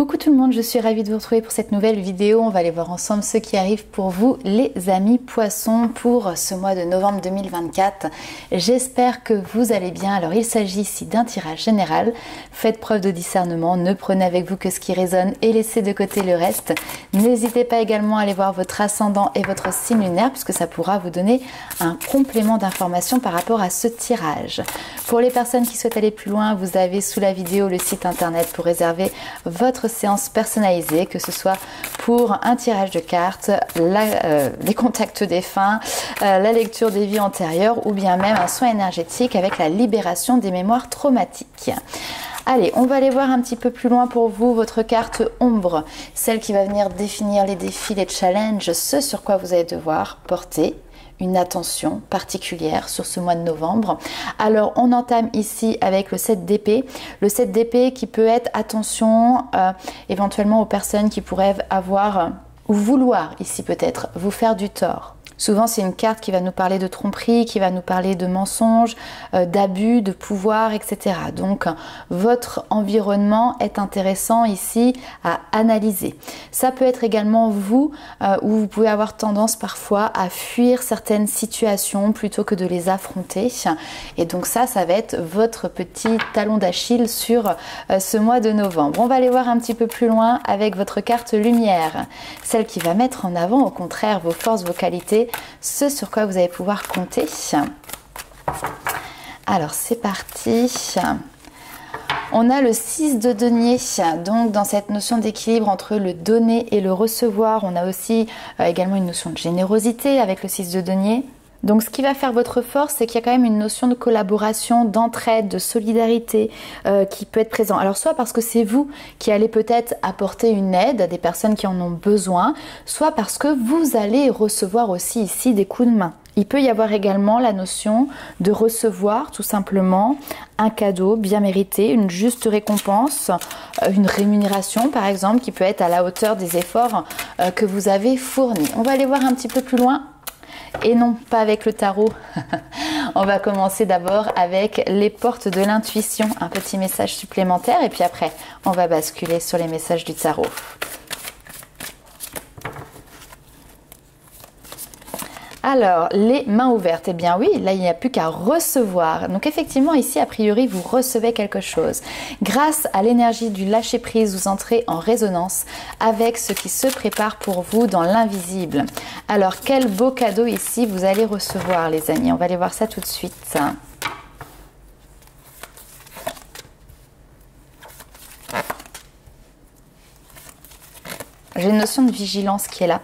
Coucou tout le monde, je suis ravie de vous retrouver pour cette nouvelle vidéo. On va aller voir ensemble ce qui arrive pour vous les amis poissons pour ce mois de novembre 2024. J'espère que vous allez bien. Alors il s'agit ici d'un tirage général. Faites preuve de discernement, ne prenez avec vous que ce qui résonne et laissez de côté le reste. N'hésitez pas également à aller voir votre ascendant et votre signe lunaire puisque ça pourra vous donner un complément d'information par rapport à ce tirage. Pour les personnes qui souhaitent aller plus loin, vous avez sous la vidéo le site internet pour réserver votre séance personnalisée, que ce soit pour un tirage de cartes, les contacts défunts, la lecture des vies antérieures ou bien même un soin énergétique avec la libération des mémoires traumatiques. Allez, on va aller voir un petit peu plus loin pour vous votre carte ombre, celle qui va venir définir les défis, les challenges, ce sur quoi vous allez devoir porter une attention particulière sur ce mois de novembre. Alors on entame ici avec le 7 d'épée. Le 7 d'épée qui peut être attention éventuellement aux personnes qui pourraient avoir ou vouloir ici peut-être vous faire du tort. Souvent, c'est une carte qui va nous parler de tromperie, qui va nous parler de mensonges, d'abus, de pouvoir, etc. Donc, votre environnement est intéressant ici à analyser. Ça peut être également vous, où vous pouvez avoir tendance parfois à fuir certaines situations plutôt que de les affronter. Et donc ça va être votre petit talon d'Achille sur ce mois de novembre. On va aller voir un petit peu plus loin avec votre carte lumière, celle qui va mettre en avant au contraire vos forces, vos qualités, ce sur quoi vous allez pouvoir compter. Alors c'est parti. On a le 6 de denier, donc dans cette notion d'équilibre entre le donner et le recevoir, on a aussi également une notion de générosité avec le 6 de denier. Donc ce qui va faire votre force, c'est qu'il y a quand même une notion de collaboration, d'entraide, de solidarité qui peut être présent. Alors soit parce que c'est vous qui allez peut-être apporter une aide à des personnes qui en ont besoin, soit parce que vous allez recevoir aussi ici des coups de main. Il peut y avoir également la notion de recevoir tout simplement un cadeau bien mérité, une juste récompense, une rémunération par exemple qui peut être à la hauteur des efforts que vous avez fournis. On va aller voir un petit peu plus loin. Et non, pas avec le tarot. On va commencer d'abord avec les portes de l'intuition, un petit message supplémentaire et puis après, on va basculer sur les messages du tarot. Alors, les mains ouvertes, eh bien oui, là il n'y a plus qu'à recevoir. Donc effectivement ici, a priori, vous recevez quelque chose. Grâce à l'énergie du lâcher-prise, vous entrez en résonance avec ce qui se prépare pour vous dans l'invisible. Alors, quel beau cadeau ici vous allez recevoir les amis. On va aller voir ça tout de suite. J'ai une notion de vigilance qui est là.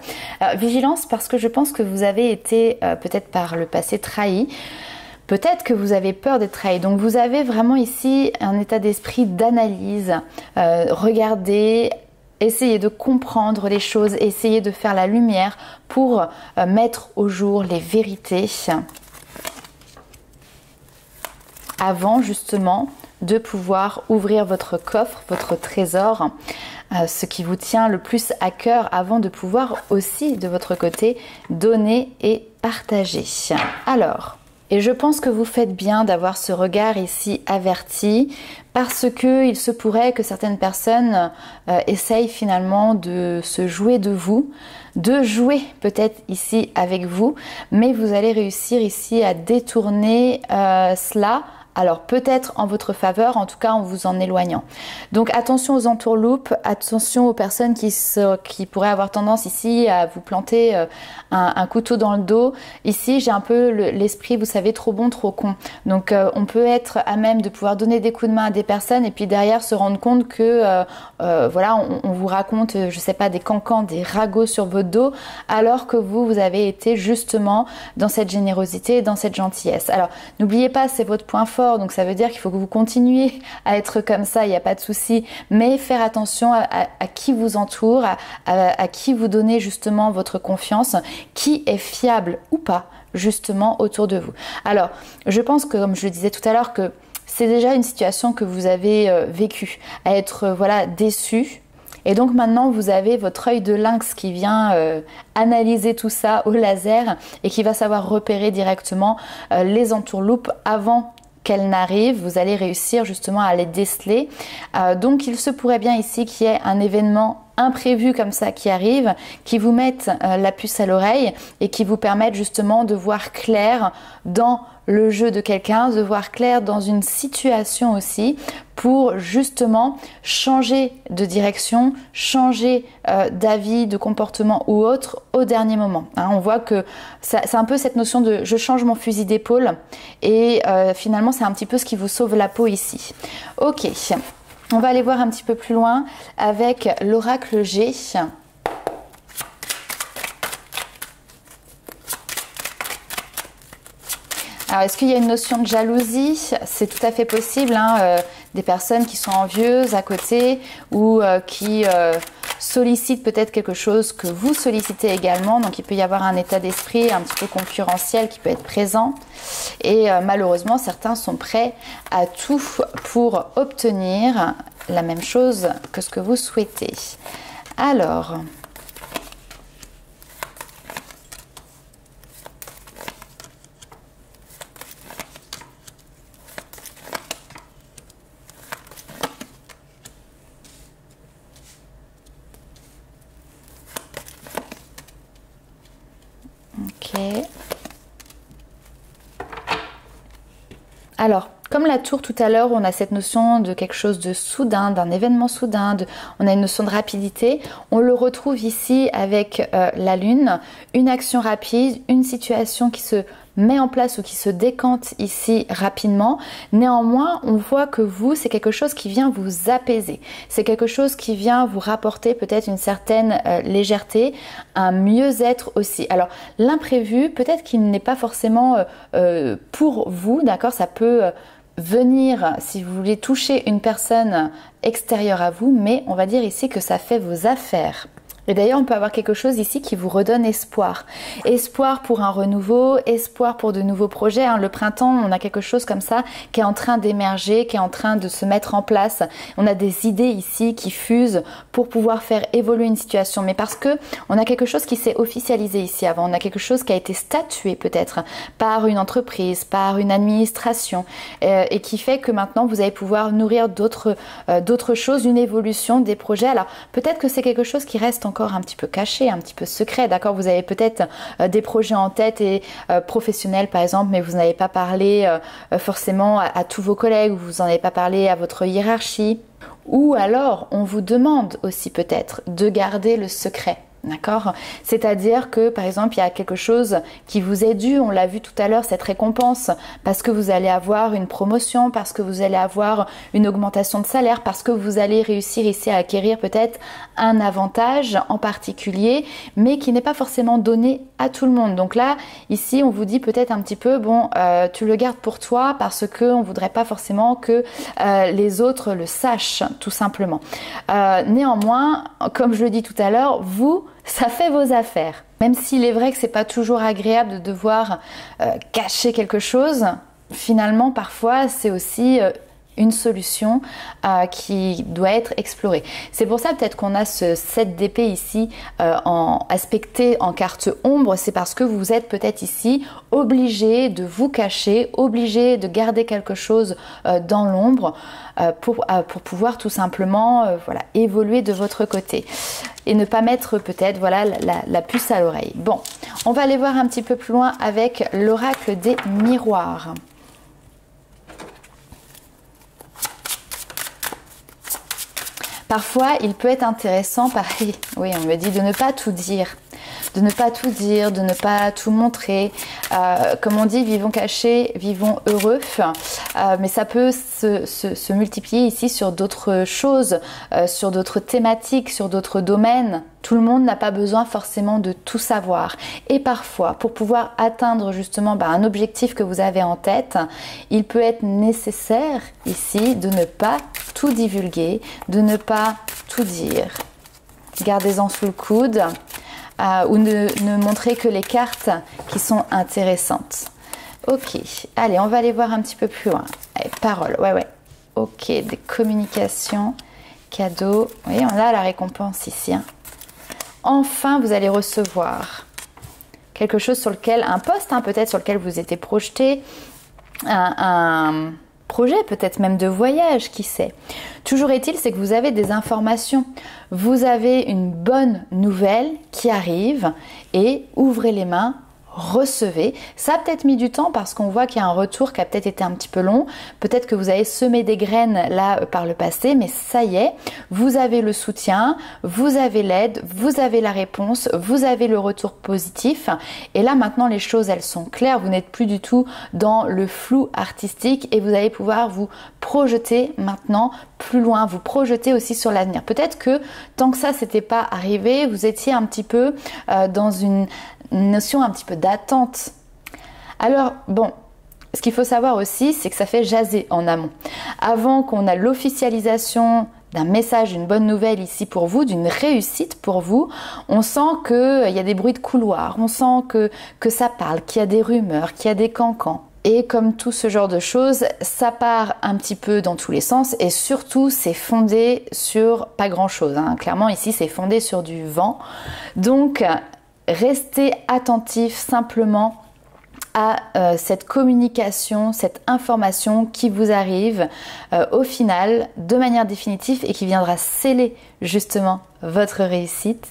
Vigilance parce que je pense que vous avez été peut-être par le passé trahi. Peut-être que vous avez peur d'être trahi. Donc vous avez vraiment ici un état d'esprit d'analyse. Regardez, essayez de comprendre les choses, essayez de faire la lumière pour mettre au jour les vérités. Avant justement de pouvoir ouvrir votre coffre, votre trésor, ce qui vous tient le plus à cœur avant de pouvoir aussi de votre côté donner et partager. Alors, et je pense que vous faites bien d'avoir ce regard ici averti parce que il se pourrait que certaines personnes essayent finalement de se jouer de vous, de jouer peut-être ici avec vous, mais vous allez réussir ici à détourner cela. Alors peut-être en votre faveur, en tout cas en vous en éloignant. Donc attention aux entourloupes, attention aux personnes qui pourraient avoir tendance ici à vous planter un couteau dans le dos. Ici j'ai un peu l'esprit, vous savez, trop bon, trop con. Donc on peut être à même de pouvoir donner des coups de main à des personnes et puis derrière se rendre compte que voilà, on vous raconte, je sais pas, des cancans, des ragots sur votre dos, alors que vous avez été justement dans cette générosité, dans cette gentillesse. Alors n'oubliez pas, c'est votre point fort. Donc ça veut dire qu'il faut que vous continuiez à être comme ça, il n'y a pas de souci, mais faire attention à qui vous entoure, à qui vous donnez justement votre confiance, qui est fiable ou pas justement autour de vous. Alors je pense que, comme je le disais tout à l'heure, que c'est déjà une situation que vous avez vécue, à être voilà déçu. Et donc maintenant vous avez votre œil de lynx qui vient analyser tout ça au laser et qui va savoir repérer directement les entourloupes avant qu'elles n'arrivent, vous allez réussir justement à les déceler. Donc il se pourrait bien ici qu'il y ait un événement imprévu comme ça qui arrive, qui vous mette la puce à l'oreille et qui vous permettent justement de voir clair dans le jeu de quelqu'un, de voir clair dans une situation aussi pour justement changer de direction, changer d'avis, de comportement ou autre au dernier moment. Hein, on voit que c'est un peu cette notion de je change mon fusil d'épaule et finalement c'est un petit peu ce qui vous sauve la peau ici. Ok. On va aller voir un petit peu plus loin avec l'oracle G. Alors, est-ce qu'il y a une notion de jalousie? C'est tout à fait possible. Hein, des personnes qui sont envieuses à côté ou qui sollicitent peut-être quelque chose que vous sollicitez également. Donc, il peut y avoir un état d'esprit un petit peu concurrentiel qui peut être présent. Et malheureusement, certains sont prêts à tout pour obtenir la même chose que ce que vous souhaitez. Alors... Ok. Alors, comme la tour tout à l'heure, on a cette notion de quelque chose de soudain, d'un événement soudain, on a une notion de rapidité. On le retrouve ici avec la lune, une action rapide, une situation qui se met en place ou qui se décante ici rapidement. Néanmoins, on voit que vous, c'est quelque chose qui vient vous apaiser. C'est quelque chose qui vient vous rapporter peut-être une certaine légèreté, un mieux-être aussi. Alors, l'imprévu, peut-être qu'il n'est pas forcément pour vous, d'accord? Ça peut venir si vous voulez toucher une personne extérieure à vous, mais on va dire ici que ça fait vos affaires. Et d'ailleurs, on peut avoir quelque chose ici qui vous redonne espoir. Espoir pour un renouveau, espoir pour de nouveaux projets. Hein. Le printemps, on a quelque chose comme ça qui est en train d'émerger, qui est en train de se mettre en place. On a des idées ici qui fusent pour pouvoir faire évoluer une situation. Mais parce que on a quelque chose qui s'est officialisé ici avant. On a quelque chose qui a été statué peut-être par une entreprise, par une administration et qui fait que maintenant, vous allez pouvoir nourrir d'autres choses, une évolution des projets. Alors, peut-être que c'est quelque chose qui reste encore un petit peu caché, un petit peu secret, d'accord? Vous avez peut-être des projets en tête et professionnels par exemple, mais vous n'avez pas parlé forcément à tous vos collègues, ou vous n'en avez pas parlé à votre hiérarchie, ou alors on vous demande aussi peut-être de garder le secret. D'accord? C'est-à-dire que par exemple il y a quelque chose qui vous est dû, on l'a vu tout à l'heure, cette récompense, parce que vous allez avoir une promotion, parce que vous allez avoir une augmentation de salaire, parce que vous allez réussir ici à acquérir peut-être un avantage en particulier, mais qui n'est pas forcément donné à tout le monde. Donc là, ici on vous dit peut-être un petit peu, bon, tu le gardes pour toi parce que on voudrait pas forcément que les autres le sachent, tout simplement. Néanmoins, comme je le dis tout à l'heure, vous, ça fait vos affaires. Même s'il est vrai que c'est pas toujours agréable de devoir cacher quelque chose, finalement parfois c'est aussi une solution qui doit être explorée. C'est pour ça peut-être qu'on a ce 7 d'épée ici aspecté en carte ombre, c'est parce que vous êtes peut-être ici obligé de vous cacher, obligé de garder quelque chose dans l'ombre pour pouvoir tout simplement voilà, évoluer de votre côté et ne pas mettre peut-être voilà, la puce à l'oreille. Bon, on va aller voir un petit peu plus loin avec l'oracle des miroirs. Parfois, il peut être intéressant, pareil, oui, on me dit de ne pas tout dire. De ne pas tout dire, de ne pas tout montrer. Comme on dit, vivons cachés, vivons heureux. Mais ça peut se multiplier ici sur d'autres choses, sur d'autres thématiques, sur d'autres domaines. Tout le monde n'a pas besoin forcément de tout savoir. Et parfois, pour pouvoir atteindre justement un objectif que vous avez en tête, il peut être nécessaire ici de ne pas tout divulguer, de ne pas tout dire. Gardez-en sous le coude. Ou ne montrer que les cartes qui sont intéressantes. Ok, allez, on va aller voir un petit peu plus loin. Allez, paroles, ouais. Ok, des communications, cadeaux. Oui, on a la récompense ici. Hein. Enfin, vous allez recevoir quelque chose sur lequel, un poste peut-être sur lequel vous étiez projeté, un projet, peut-être même de voyage, qui sait. Toujours est-il, c'est que vous avez des informations. Vous avez une bonne nouvelle qui arrive et ouvrez les mains, recevez. Ça a peut-être mis du temps parce qu'on voit qu'il y a un retour qui a peut-être été un petit peu long. Peut-être que vous avez semé des graines là par le passé, mais ça y est, vous avez le soutien, vous avez l'aide, vous avez la réponse, vous avez le retour positif. Et là maintenant les choses elles sont claires, vous n'êtes plus du tout dans le flou artistique et vous allez pouvoir vous projeter maintenant plus loin, vous projeter aussi sur l'avenir. Peut-être que tant que ça s'était pas arrivé, vous étiez un petit peu dans une notion un petit peu d'attente. Alors bon, ce qu'il faut savoir aussi, c'est que ça fait jaser en amont. Avant qu'on a l'officialisation d'un message, d'une bonne nouvelle ici pour vous, d'une réussite pour vous, on sent qu'il y a des bruits de couloir, on sent que ça parle, qu'il y a des rumeurs, qu'il y a des cancans. Et comme tout ce genre de choses, ça part un petit peu dans tous les sens et surtout c'est fondé sur pas grand chose. Clairement ici c'est fondé sur du vent. Donc restez attentif simplement à cette communication, cette information qui vous arrive au final de manière définitive et qui viendra sceller justement votre réussite.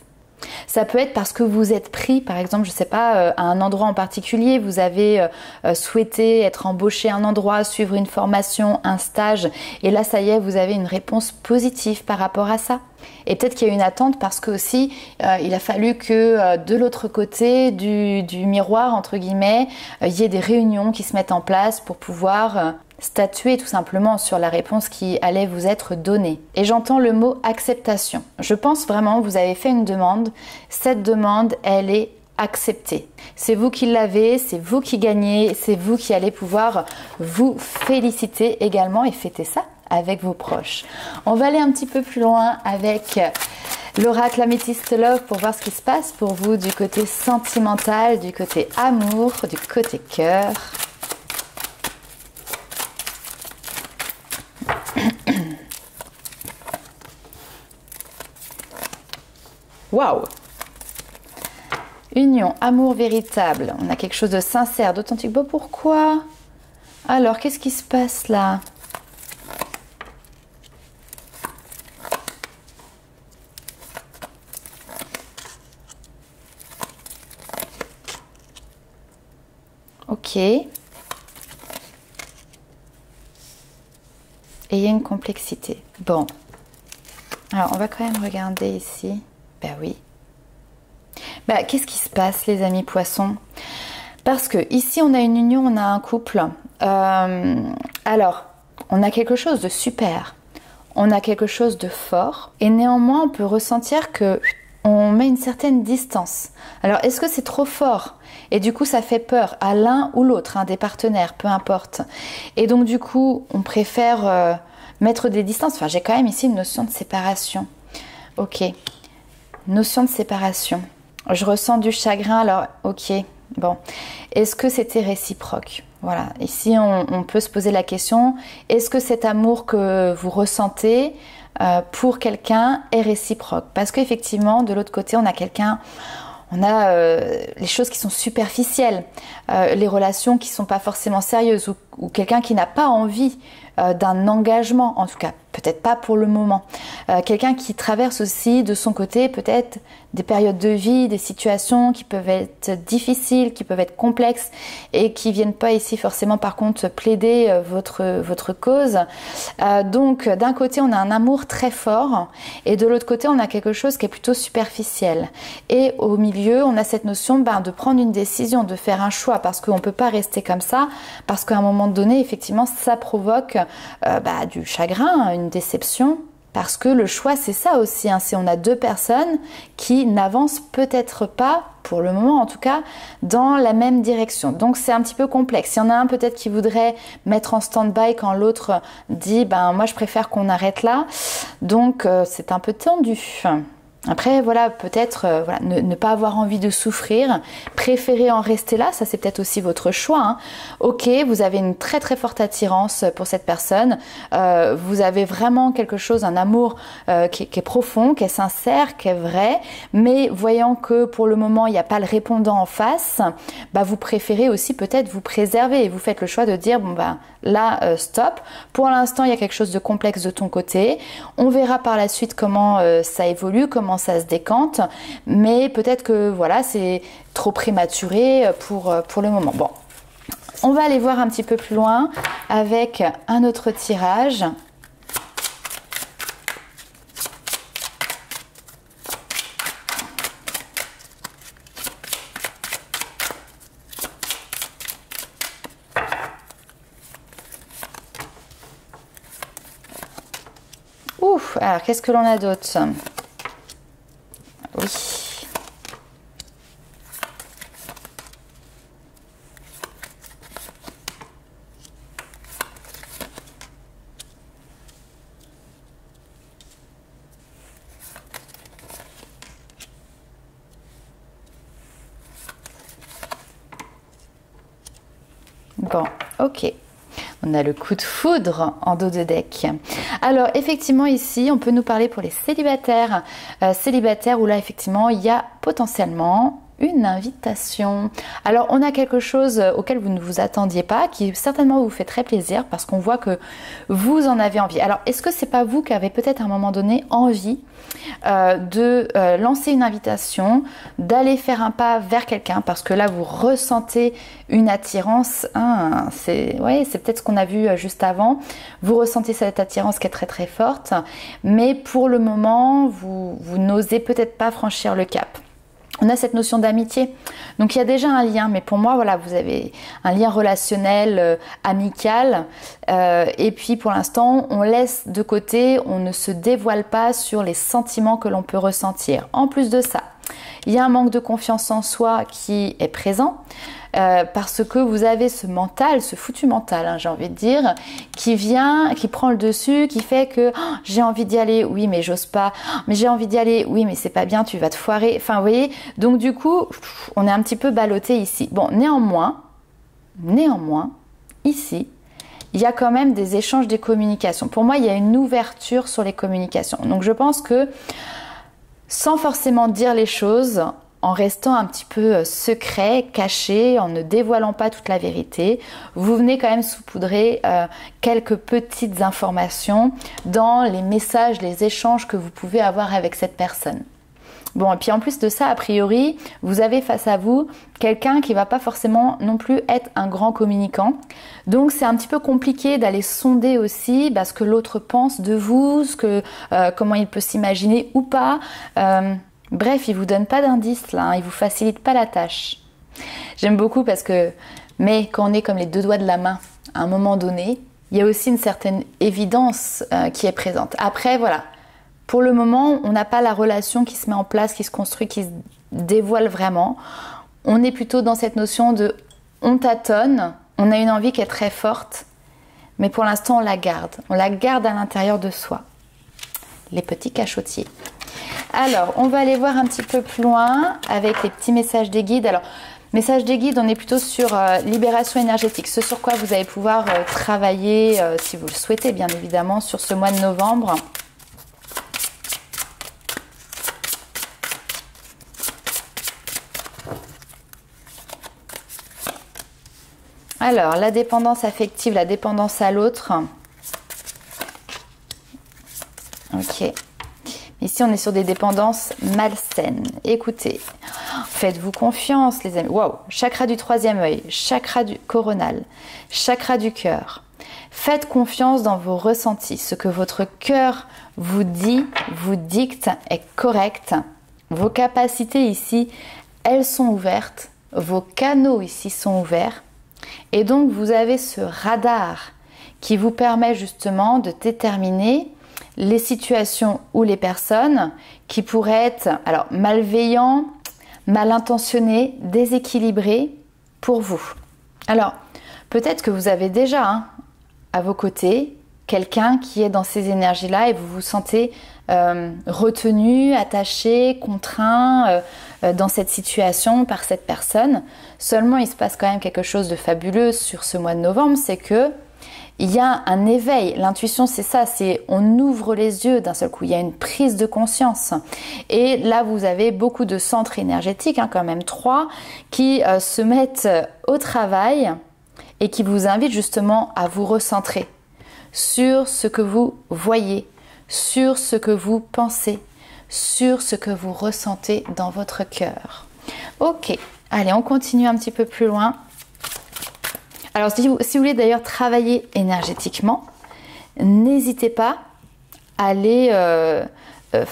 Ça peut être parce que vous êtes pris, par exemple, je ne sais pas, à un endroit en particulier, vous avez souhaité être embauché à un endroit, suivre une formation, un stage, et là, ça y est, vous avez une réponse positive par rapport à ça. Et peut-être qu'il y a une attente parce que aussi, il a fallu que de l'autre côté du miroir, entre guillemets, il y ait des réunions qui se mettent en place pour pouvoir statuer tout simplement sur la réponse qui allait vous être donnée. Et j'entends le mot acceptation. Je pense vraiment que vous avez fait une demande. Cette demande, elle est acceptée. C'est vous qui l'avez, c'est vous qui gagnez, c'est vous qui allez pouvoir vous féliciter également et fêter ça avec vos proches. On va aller un petit peu plus loin avec l'oracle Améthyste Love pour voir ce qui se passe pour vous du côté sentimental, du côté amour, du côté cœur. Waouh! Union, amour véritable. On a quelque chose de sincère, d'authentique. Bon, pourquoi? Alors, qu'est-ce qui se passe là? Ok. Et il y a une complexité. Bon. Alors, on va quand même regarder ici. Ben oui. Ben, qu'est-ce qui se passe, les amis poissons? Parce que ici, on a une union, on a un couple. Alors, on a quelque chose de super. On a quelque chose de fort. Et néanmoins, on peut ressentir que on met une certaine distance. Alors, est-ce que c'est trop fort? Et du coup, ça fait peur à l'un ou l'autre, des partenaires, peu importe. Et donc, du coup, on préfère mettre des distances. Enfin, j'ai quand même ici une notion de séparation. Ok. Notion de séparation. Je ressens du chagrin, alors ok, bon. Est-ce que c'était réciproque? Voilà, ici on peut se poser la question, est-ce que cet amour que vous ressentez pour quelqu'un est réciproque? Parce qu'effectivement, de l'autre côté, on a quelqu'un, on a les choses qui sont superficielles, les relations qui ne sont pas forcément sérieuses ou quelqu'un qui n'a pas envie d'un engagement, en tout cas peut-être pas pour le moment. Quelqu'un qui traverse aussi de son côté peut-être des périodes de vie, des situations qui peuvent être difficiles, qui peuvent être complexes et qui viennent pas ici forcément par contre plaider votre cause. Donc d'un côté on a un amour très fort et de l'autre côté on a quelque chose qui est plutôt superficiel. Et au milieu on a cette notion de prendre une décision, de faire un choix parce qu'on peut pas rester comme ça, parce qu'à un moment donné effectivement ça provoque du chagrin, une déception, parce que le choix c'est ça aussi, c'est on a deux personnes qui n'avancent peut-être pas, pour le moment en tout cas, dans la même direction. Donc c'est un petit peu complexe. Il y en a un peut-être qui voudrait mettre en stand-by quand l'autre dit moi je préfère qu'on arrête là. Donc c'est un peu tendu. Après, voilà, peut-être voilà, ne pas avoir envie de souffrir, préférer en rester là, ça c'est peut-être aussi votre choix. Hein. Ok, vous avez une très très forte attirance pour cette personne, vous avez vraiment quelque chose, un amour qui est profond, qui est sincère, qui est vrai, mais voyant que pour le moment il n'y a pas le répondant en face, bah, vous préférez aussi peut-être vous préserver et vous faites le choix de dire, bon bah là, stop, pour l'instant il y a quelque chose de complexe de ton côté, on verra par la suite comment ça évolue, comment ça se décante, mais peut-être que voilà, c'est trop prématuré pour le moment. Bon, on va aller voir un petit peu plus loin avec un autre tirage. Ouf, alors qu'est-ce que l'on a d'autre? Oui. Bon, ok. On a le coup de foudre en dos de deck. Alors effectivement ici, on peut nous parler pour les célibataires. Célibataires où là effectivement, il y a potentiellement une invitation. Alors on a quelque chose auquel vous ne vous attendiez pas, qui certainement vous fait très plaisir parce qu'on voit que vous en avez envie. Alors est-ce que c'est pas vous qui avez peut-être à un moment donné envie de lancer une invitation, d'aller faire un pas vers quelqu'un parce que là vous ressentez une attirance, hein, c'est peut-être ce qu'on a vu juste avant, vous ressentez cette attirance qui est très très forte, mais pour le moment vous n'osez peut-être pas franchir le cap. On a cette notion d'amitié, donc il y a déjà un lien, mais pour moi voilà, vous avez un lien relationnel, amical, et puis pour l'instant on laisse de côté, on ne se dévoile pas sur les sentiments que l'on peut ressentir. En plus de ça, il y a un manque de confiance en soi qui est présent, parce que vous avez ce mental, ce foutu mental, hein, j'ai envie de dire, qui vient, qui prend le dessus, qui fait que oh, j'ai envie d'y aller, oui mais j'ose pas, mais j'ai envie d'y aller, oui mais c'est pas bien, tu vas te foirer, enfin vous voyez, donc du coup on est un petit peu ballotté ici. Bon, néanmoins, ici, il y a quand même des échanges, des communications. Pour moi, il y a une ouverture sur les communications. Donc je pense que sans forcément dire les choses, en restant un petit peu secret, caché, en ne dévoilant pas toute la vérité, vous venez quand même saupoudrer quelques petites informations dans les messages, les échanges que vous pouvez avoir avec cette personne. Bon, et puis en plus de ça, a priori, vous avez face à vous quelqu'un qui va pas forcément non plus être un grand communicant. Donc c'est un petit peu compliqué d'aller sonder aussi ce que l'autre pense de vous, comment il peut s'imaginer ou pas. Bref, il vous donne pas d'indices là, hein, il vous facilite pas la tâche. J'aime beaucoup parce que, mais quand on est comme les deux doigts de la main, à un moment donné, il y a aussi une certaine évidence qui est présente. Après, voilà, pour le moment, on n'a pas la relation qui se met en place, qui se construit, qui se dévoile vraiment. On est plutôt dans cette notion de on tâtonne, on a une envie qui est très forte, mais pour l'instant, on la garde à l'intérieur de soi. Les petits cachotiers. Alors, on va aller voir un petit peu plus loin avec les petits messages des guides. Alors, messages des guides, on est plutôt sur libération énergétique, ce sur quoi vous allez pouvoir travailler, si vous le souhaitez, bien évidemment, sur ce mois de novembre. Alors, la dépendance affective, la dépendance à l'autre. Ok. Ici, on est sur des dépendances malsaines. Écoutez, faites-vous confiance, les amis. Waouh! Chakra du troisième œil, chakra du coronal, chakra du cœur. Faites confiance dans vos ressentis. Ce que votre cœur vous dit, vous dicte est correct. Vos capacités ici, elles sont ouvertes. Vos canaux ici sont ouverts. Et donc, vous avez ce radar qui vous permet justement de déterminer les situations ou les personnes qui pourraient être alors malveillants, mal intentionnés, déséquilibrés pour vous. Alors, peut-être que vous avez déjà à vos côtés quelqu'un qui est dans ces énergies-là et vous vous sentez retenu, attaché, contraint dans cette situation par cette personne. Seulement, il se passe quand même quelque chose de fabuleux sur ce mois de novembre, c'est que il y a un éveil. L'intuition, c'est ça, c'est on ouvre les yeux d'un seul coup, il y a une prise de conscience. Et là, vous avez beaucoup de centres énergétiques, quand même 3, qui se mettent au travail et qui vous invitent justement à vous recentrer sur ce que vous voyez, sur ce que vous pensez, sur ce que vous ressentez dans votre cœur. Ok, allez, on continue un petit peu plus loin. Alors, si vous voulez d'ailleurs travailler énergétiquement, n'hésitez pas à aller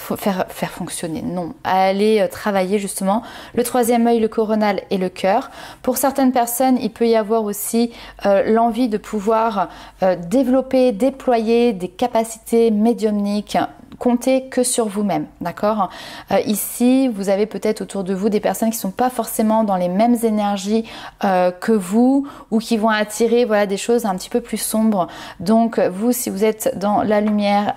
faire fonctionner, non, à aller travailler justement le troisième œil, le coronal et le cœur. Pour certaines personnes, il peut y avoir aussi l'envie de pouvoir développer, déployer des capacités médiumniques. Comptez que sur vous-même, d'accord? Ici, vous avez peut-être autour de vous des personnes qui ne sont pas forcément dans les mêmes énergies que vous ou qui vont attirer des choses un petit peu plus sombres. Donc, vous, si vous êtes dans la lumière,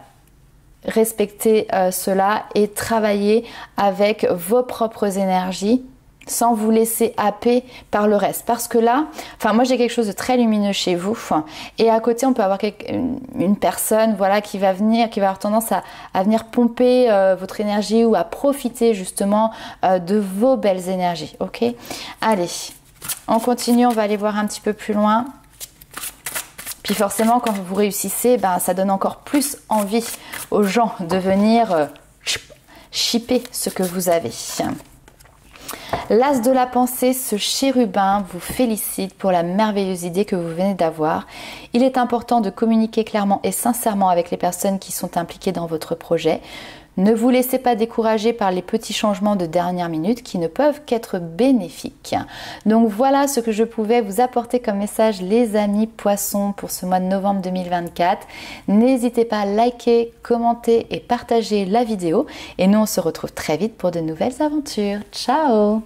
respectez cela et travaillez avec vos propres énergies sans vous laisser happer par le reste. Parce que là, moi j'ai quelque chose de très lumineux chez vous et à côté on peut avoir une personne qui va venir, qui va avoir tendance à venir pomper votre énergie ou à profiter justement de vos belles énergies. Ok? Allez, on continue, on va aller voir un petit peu plus loin. Puis forcément, quand vous réussissez, ça donne encore plus envie aux gens de venir shipper ce que vous avez. L'as de la pensée, ce chérubin, vous félicite pour la merveilleuse idée que vous venez d'avoir. Il est important de communiquer clairement et sincèrement avec les personnes qui sont impliquées dans votre projet. Ne vous laissez pas décourager par les petits changements de dernière minute qui ne peuvent qu'être bénéfiques. Donc voilà ce que je pouvais vous apporter comme message, les amis poissons, pour ce mois de novembre 2024. N'hésitez pas à liker, commenter et partager la vidéo. Et nous, on se retrouve très vite pour de nouvelles aventures. Ciao!